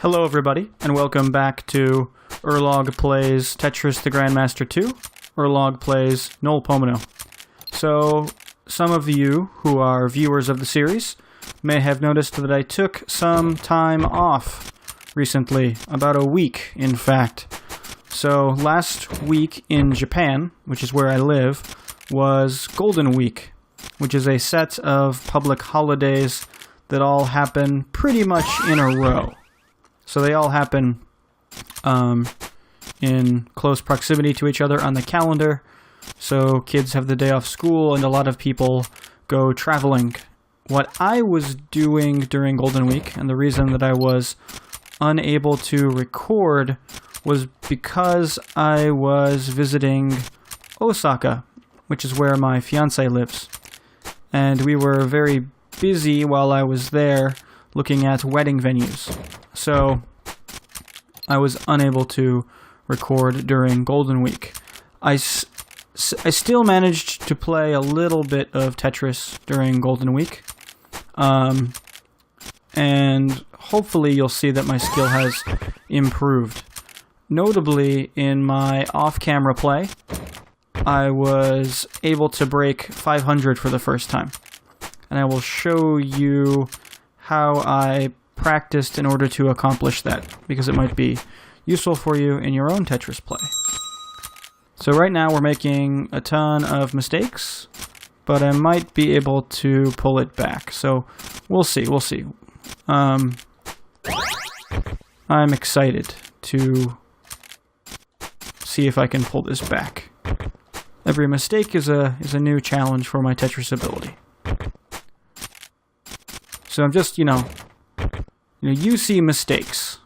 Hello everybody, and welcome back to Urlog Plays Tetris the Grandmaster 2, Urlog Plays Noel Pomino. So, some of you who are viewers of the series may have noticed that I took some time off recently, about a week in fact. So, last week in Japan, which is where I live, was Golden Week, which is a set of public holidays that all happen pretty much in a row. So they all happen in close proximity to each other on the calendar. So kids have the day off school and a lot of people go traveling. What I was doing during Golden Week, and the reason that I was unable to record, was because I was visiting Osaka, which is where my fiancé lives. And we were very busy while I was there looking at wedding venues. So I was unable to record during Golden Week. I still managed to play a little bit of Tetris during Golden Week. And hopefully you'll see that my skill has improved. Notably, in my off-camera play, I was able to break 500 for the first time. And I will show you how I practiced in order to accomplish that, because it might be useful for you in your own Tetris play. So right now we're making a ton of mistakes, but I might be able to pull it back. So we'll see. I'm excited to see if I can pull this back. Every mistake is a new challenge for my Tetris ability. So I'm just, you see mistakes,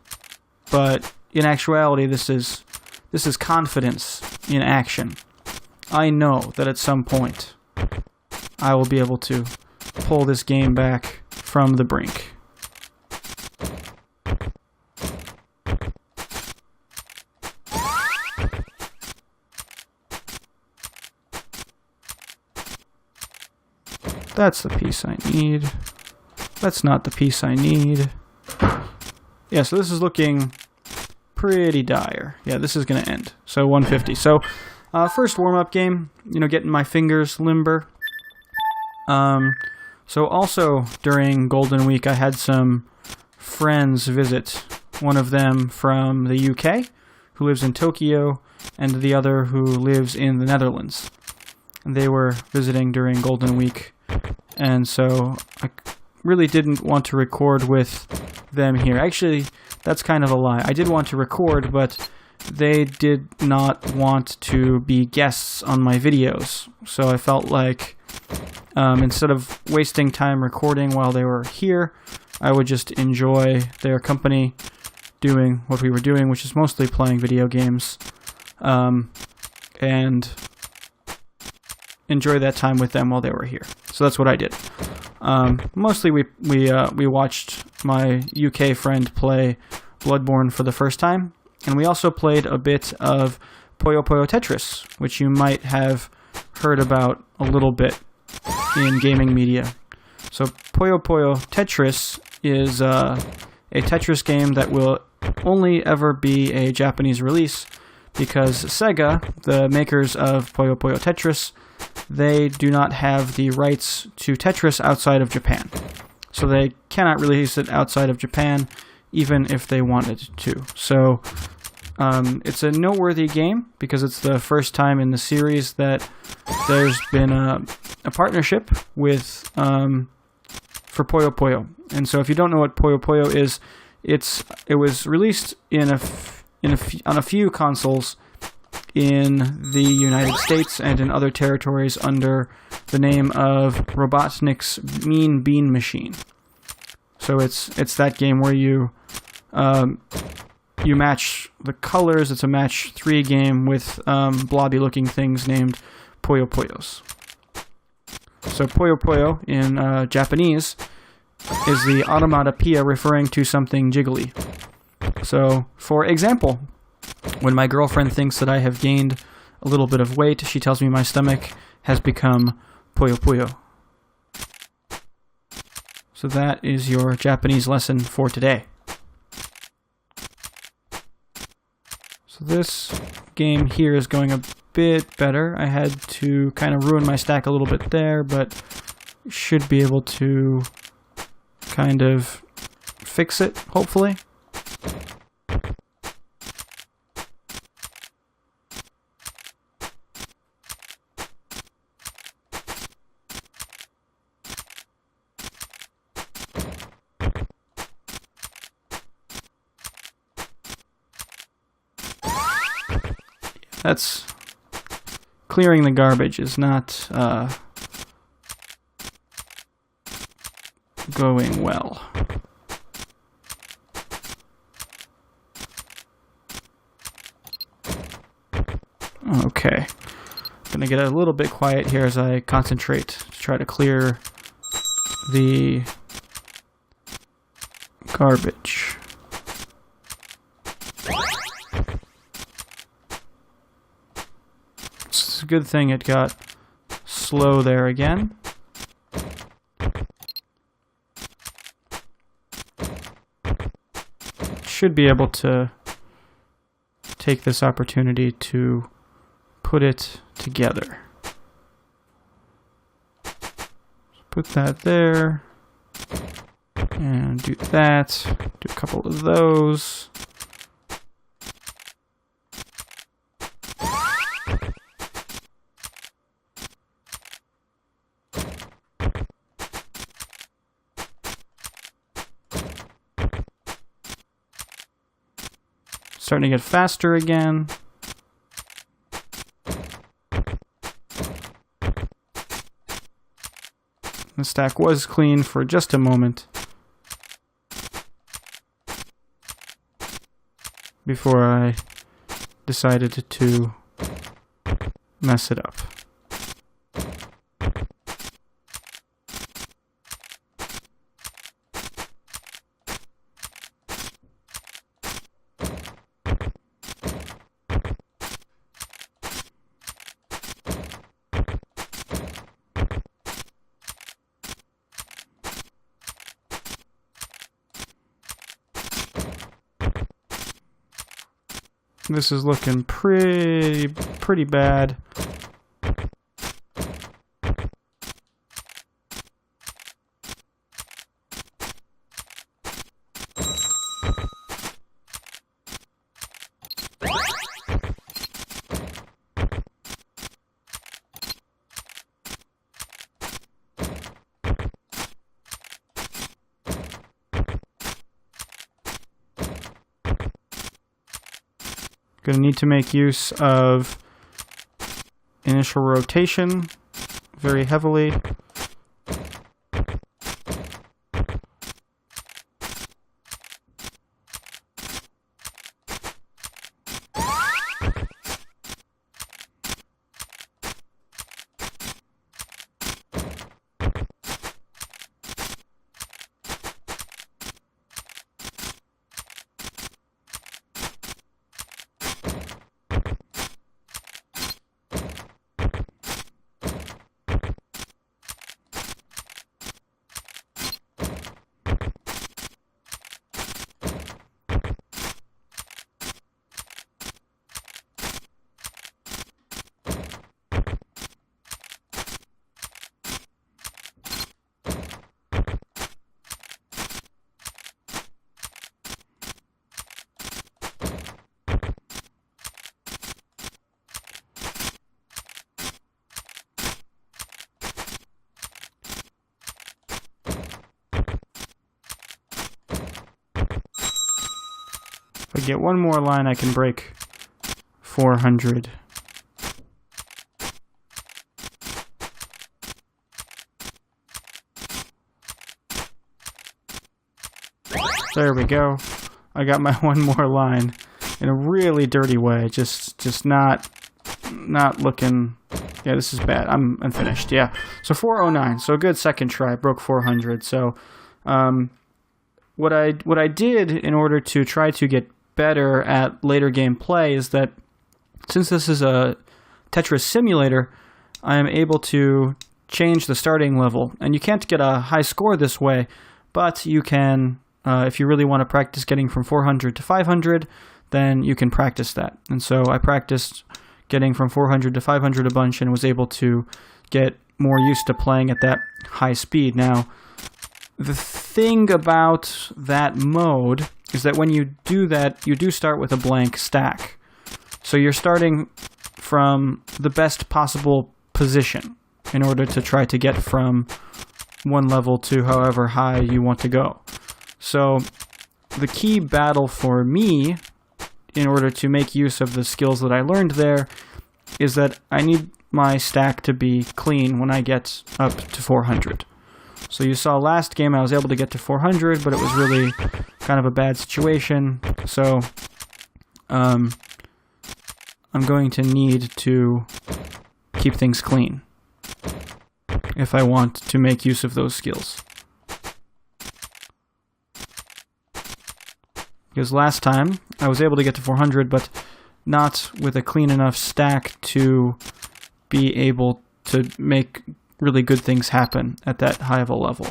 but in actuality, this is confidence in action. I know that at some point, I will be able to pull this game back from the brink. That's the piece I need. That's not the piece I need. Yeah, so this is looking pretty dire. Yeah, this is going to end. So 150. So first warm-up game, getting my fingers limber. So also during Golden Week, I had some friends visit. One of them from the UK, who lives in Tokyo, and the other who lives in the Netherlands. And they were visiting during Golden Week, and so I really didn't want to record with them here. Actually, that's kind of a lie. I did want to record, but they did not want to be guests on my videos. So I felt like instead of wasting time recording while they were here, I would just enjoy their company doing what we were doing, which is mostly playing video games, and enjoy that time with them while they were here. So that's what I did. Mostly we watched my UK friend play Bloodborne for the first time, and we also played a bit of Puyo Puyo Tetris, which you might have heard about a little bit in gaming media. So Puyo Puyo Tetris is a Tetris game that will only ever be a Japanese release, because Sega, the makers of Puyo Puyo Tetris, they do not have the rights to Tetris outside of Japan. So they cannot release it outside of Japan, even if they wanted to. So it's a noteworthy game, because it's the first time in the series that there's been a partnership with for Puyo Puyo. And so if you don't know what Puyo Puyo is, it was released on a few consoles in the United States and in other territories under the name of Robotnik's Mean Bean Machine. So it's that game where you match the colors. It's a match 3 game with blobby looking things named Puyo Puyos. So Puyo Puyo in Japanese is the automatopoeia referring to something jiggly. So, for example, when my girlfriend thinks that I have gained a little bit of weight, she tells me my stomach has become Puyo Puyo. So that is your Japanese lesson for today. So this game here is going a bit better. I had to kind of ruin my stack a little bit there, but should be able to kind of fix it, hopefully. That's clearing the garbage is not going well. Okay, gonna get a little bit quiet here as I concentrate to try to clear the garbage. It's a good thing it got slow there again. Should be able to take this opportunity to put it together. Put that there, and do that, do a couple of those. Starting to get faster again. The stack was clean for just a moment before I decided to mess it up. This is looking pretty bad. Going to need to make use of initial rotation very heavily. If I get one more line, I can break 400. There we go. I got my one more line in a really dirty way. Just not looking. Yeah, this is bad. I'm unfinished. Yeah. So 409. So a good second try. Broke 400. So what I did in order to try to get better at later game play is that since this is a Tetris simulator, I am able to change the starting level. And you can't get a high score this way, but you can, if you really want to practice getting from 400 to 500, then you can practice that. And so I practiced getting from 400 to 500 a bunch and was able to get more used to playing at that high speed. Now, the thing about that mode is that when you do that, you do start with a blank stack. So you're starting from the best possible position in order to try to get from one level to however high you want to go. So the key battle for me, in order to make use of the skills that I learned there, is that I need my stack to be clean when I get up to 400. So you saw last game I was able to get to 400, but it was really kind of a bad situation. So I'm going to need to keep things clean if I want to make use of those skills. Because last time I was able to get to 400, but not with a clean enough stack to be able to make really good things happen at that high of a level.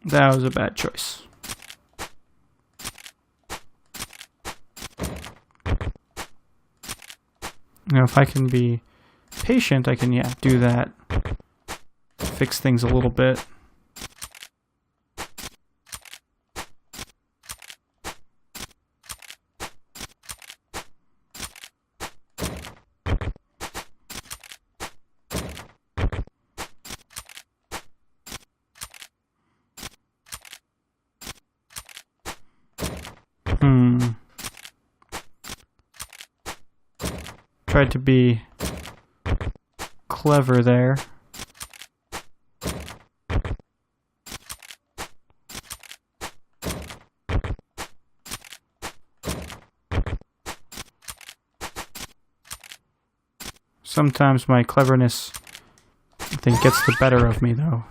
That was a bad choice. Now, if I can be patient, I can, do that. Fix things a little bit. Tried to be clever there. Sometimes my cleverness, I think, gets the better of me, though.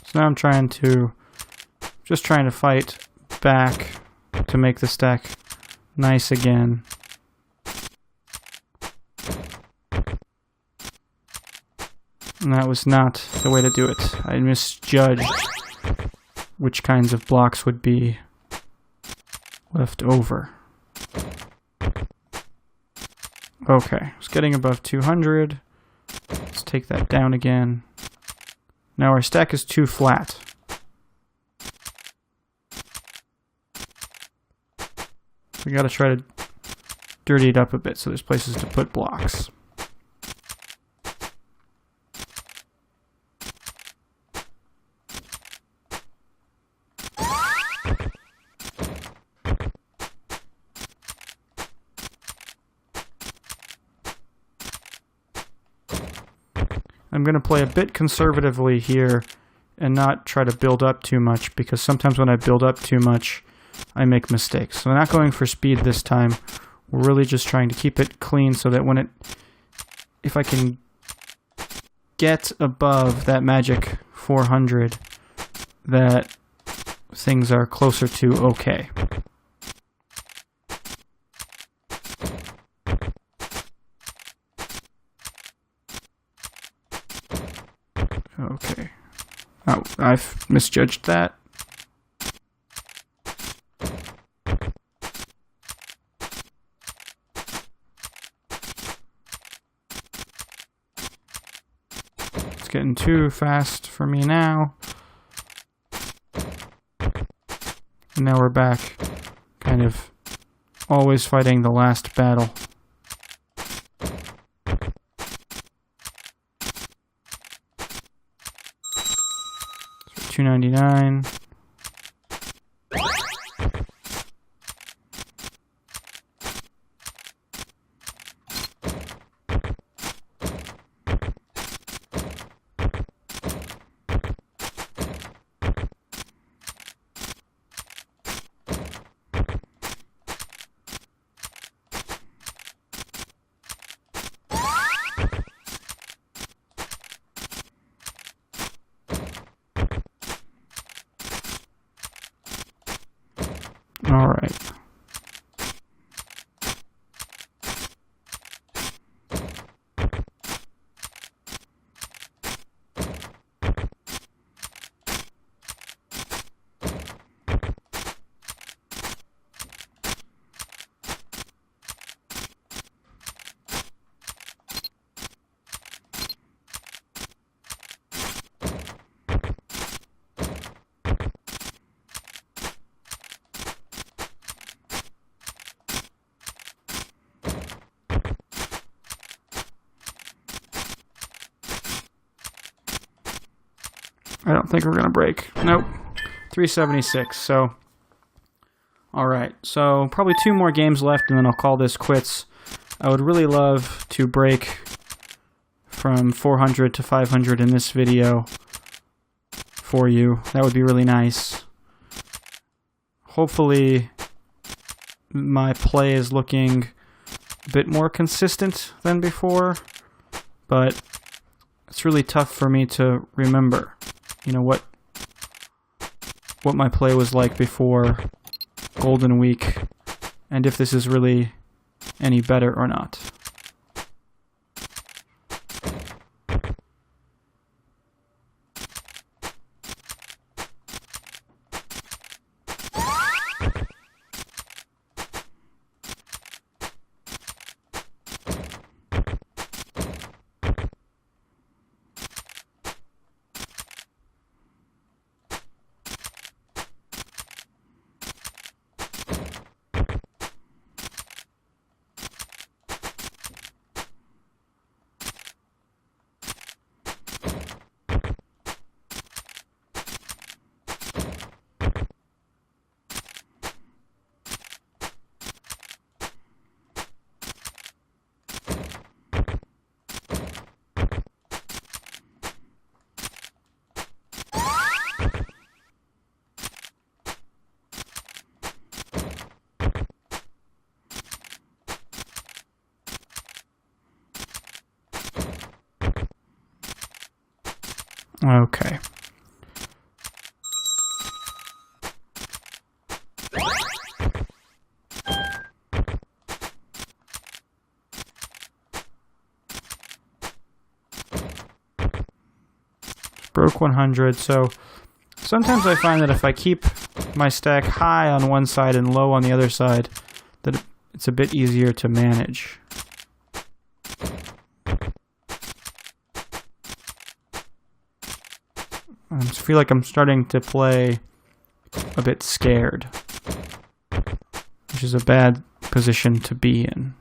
So now I'm trying to fight back to make the stack nice again. And that was not the way to do it. I misjudged which kinds of blocks would be left over. Okay, I was getting above 200. Let's take that down again. Now our stack is too flat. We gotta try to dirty it up a bit so there's places to put blocks. I'm going to play a bit conservatively here and not try to build up too much, because sometimes when I build up too much, I make mistakes. So I'm not going for speed this time. We're really just trying to keep it clean so that if I can get above that magic 400, that things are closer to okay. Okay. Oh, I've misjudged that. It's getting too fast for me now. And now we're back kind of always fighting the last battle. 299. All right. I don't think we're going to break. Nope. 376. So, alright. So, probably 2 more games left, and then I'll call this quits. I would really love to break from 400 to 500 in this video for you. That would be really nice. Hopefully, my play is looking a bit more consistent than before, but it's really tough for me to remember. You know, what my play was like before Golden Week, and if this is really any better or not. Okay. Broke 100, so sometimes I find that if I keep my stack high on one side and low on the other side, that it's a bit easier to manage. I feel like I'm starting to play a bit scared, which is a bad position to be in.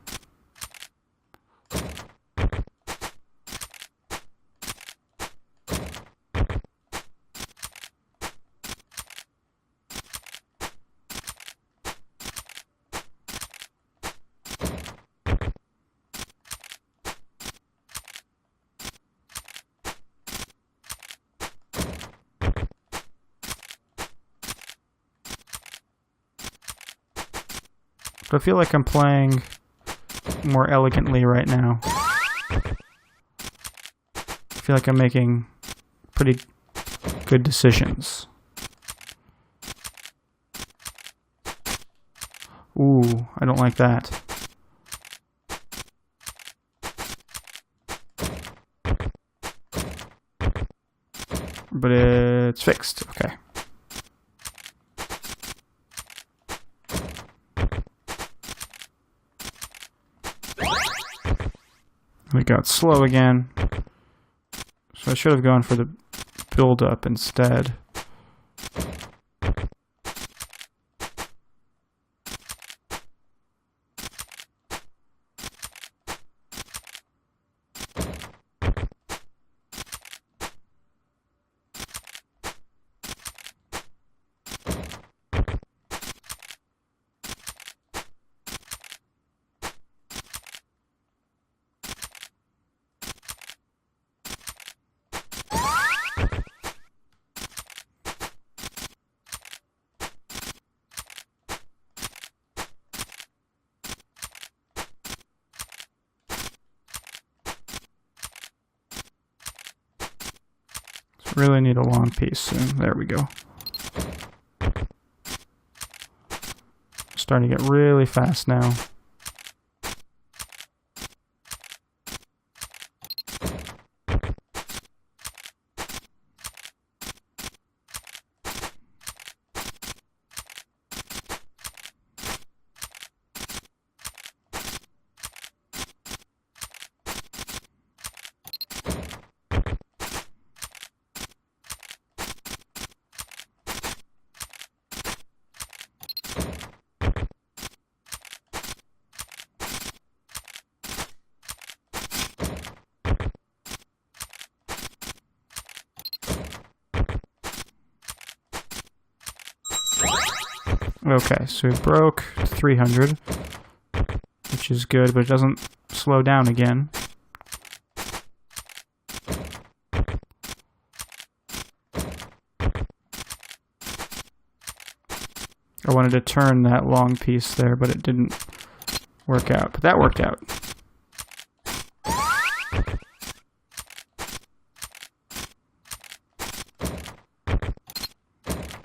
But I feel like I'm playing more elegantly right now. I feel like I'm making pretty good decisions. Ooh, I don't like that. But it's fixed, okay. We got slow again, so I should have gone for the build-up instead. Really need a long piece soon. There we go. Starting to get really fast now. Okay, so it broke 300, which is good, but it doesn't slow down again. I wanted to turn that long piece there, but it didn't work out. But that worked out.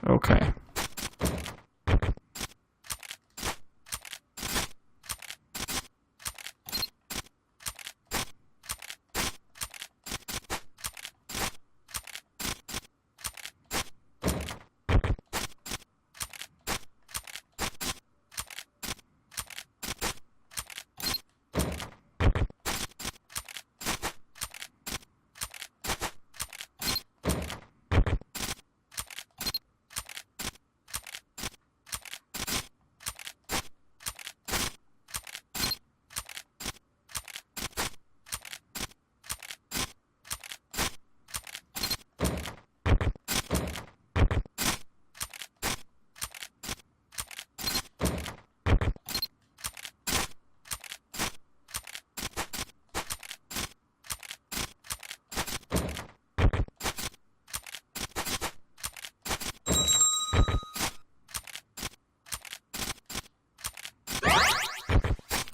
Okay.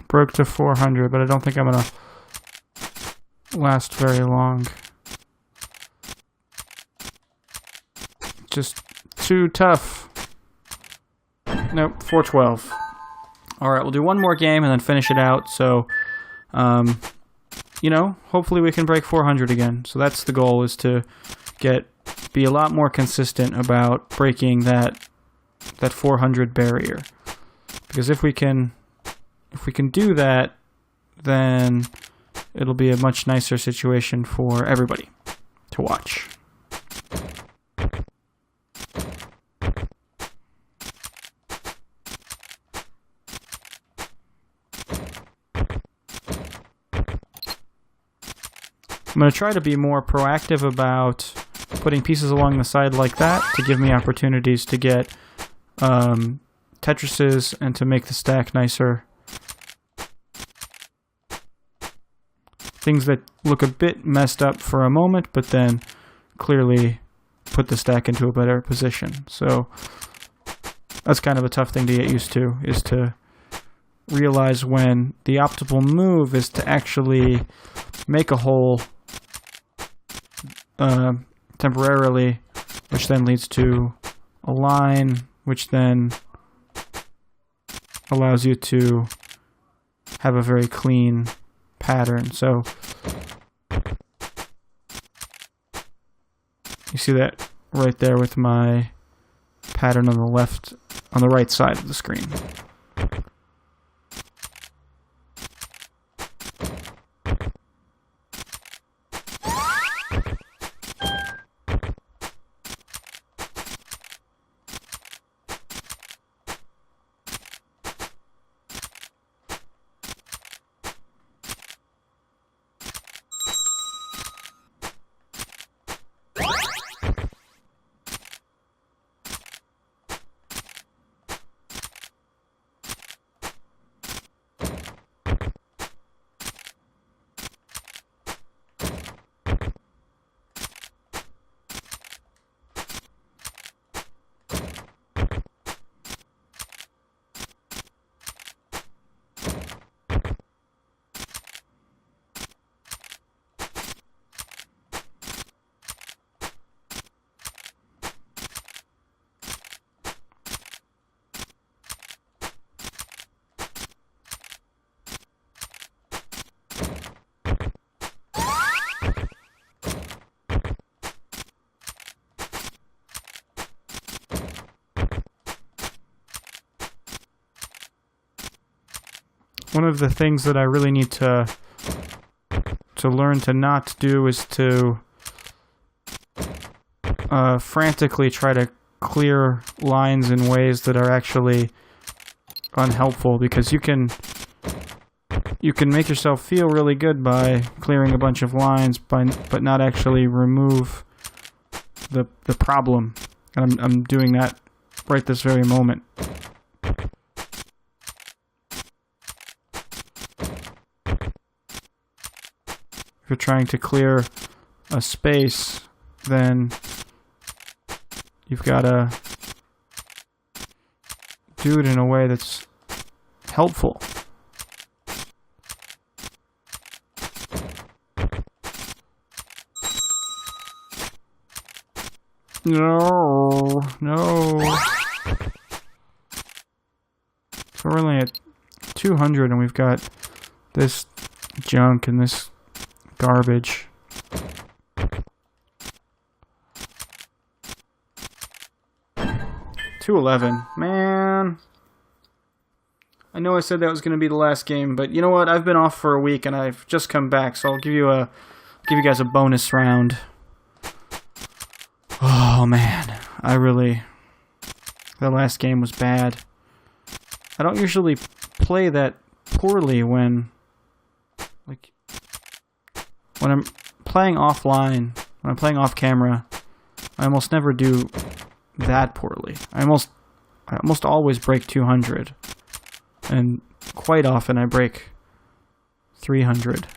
Broke to 400, but I don't think I'm gonna last very long. Just too tough. Nope, 412. Alright, we'll do one more game and then finish it out. So, you know, hopefully we can break 400 again. So that's the goal, is to be a lot more consistent about breaking that 400 barrier. Because if we can do that, then it'll be a much nicer situation for everybody to watch. I'm going to try to be more proactive about putting pieces along the side like that to give me opportunities to get Tetrises and to make the stack nicer. Things that look a bit messed up for a moment, but then clearly put the stack into a better position. So that's kind of a tough thing to get used to, is to realize when the optimal move is to actually make a hole temporarily, which then leads to a line, which then allows you to have a very clean pattern. So you see that right there with my pattern on the right side of the screen. one of the things that I really need to learn to not do is to frantically try to clear lines in ways that are actually unhelpful, because you can make yourself feel really good by clearing a bunch of lines, but not actually remove the problem. And I'm doing that right this very moment. If you're trying to clear a space, then you've got to do it in a way that's helpful. No. So we're only at 200 and we've got this junk and this garbage. $211. Man. I know I said that was going to be the last game, but you know what? I've been off for a week and I've just come back, so I'll give you guys a bonus round. Oh man, that last game was bad. I don't usually play that poorly when I'm playing offline, when I'm playing off camera. I almost never do that poorly. I almost always break 200, and quite often I break 300.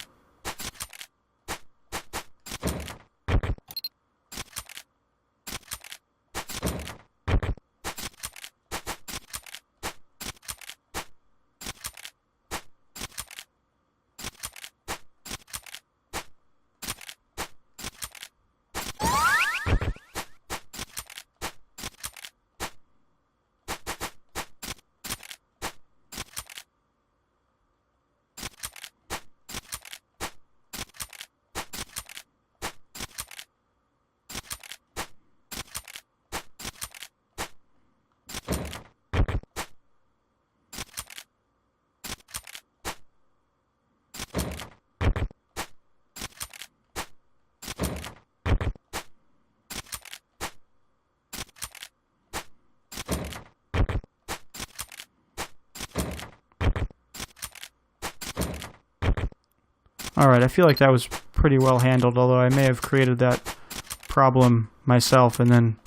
Alright, I feel like that was pretty well handled, although I may have created that problem myself and then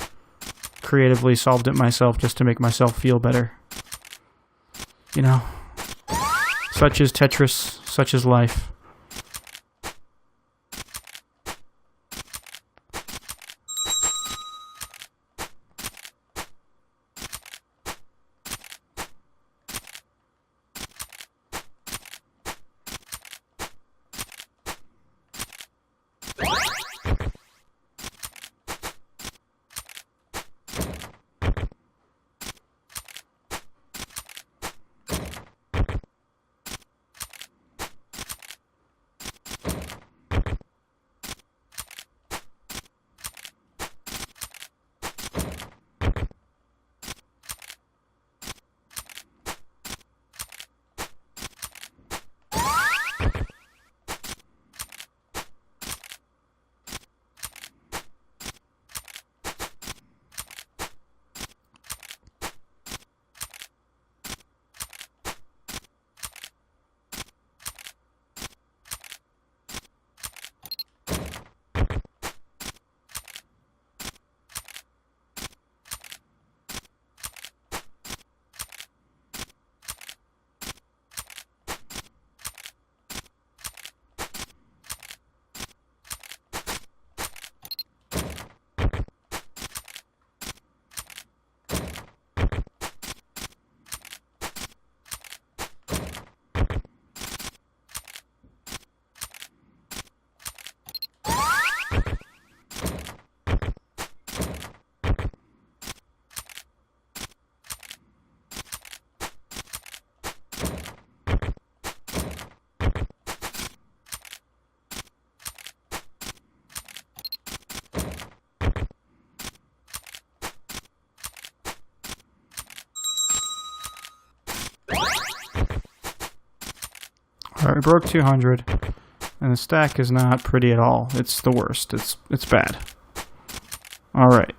creatively solved it myself just to make myself feel better. You know, such is Tetris, such is life. Alright, we broke 200. And the stack is not pretty at all. It's the worst. It's bad. Alright.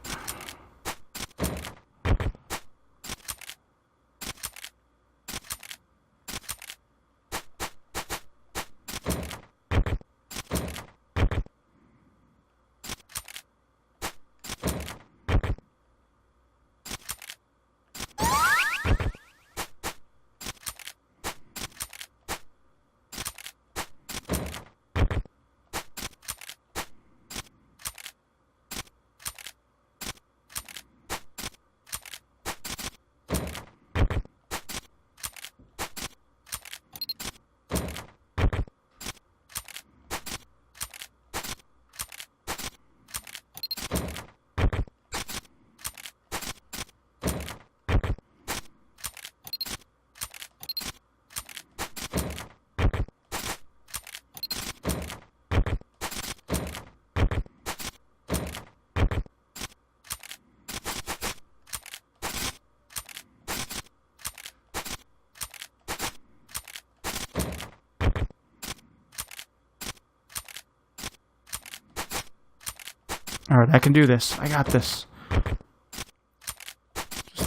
Alright, I can do this. I got this.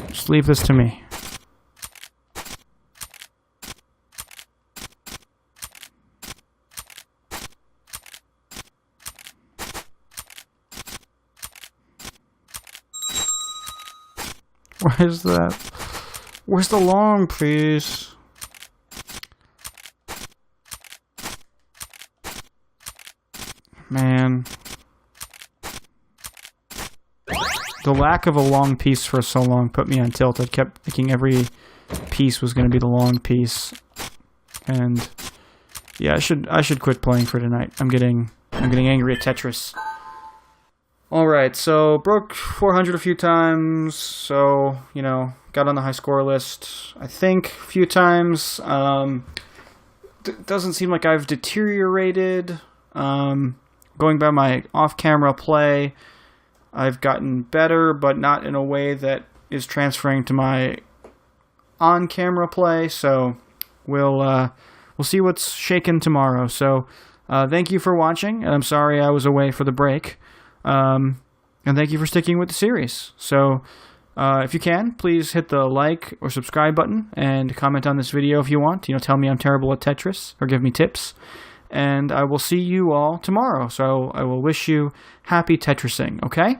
Just leave this to me. Where's that? Where's the long, please? Man. The lack of a long piece for so long put me on tilt. I kept thinking every piece was going to be the long piece. And yeah, I should quit playing for tonight. I'm getting angry at Tetris. Alright, so broke 400 a few times, so, you know, got on the high score list, I think, a few times. Doesn't seem like I've deteriorated. Going by my off-camera play, I've gotten better, but not in a way that is transferring to my on-camera play, so we'll see what's shaken tomorrow. So, thank you for watching, and I'm sorry I was away for the break. And thank you for sticking with the series. So, if you can, please hit the like or subscribe button and comment on this video if you want. You know, tell me I'm terrible at Tetris or give me tips. And I will see you all tomorrow. So I will wish you happy Tetrising, okay?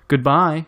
Goodbye.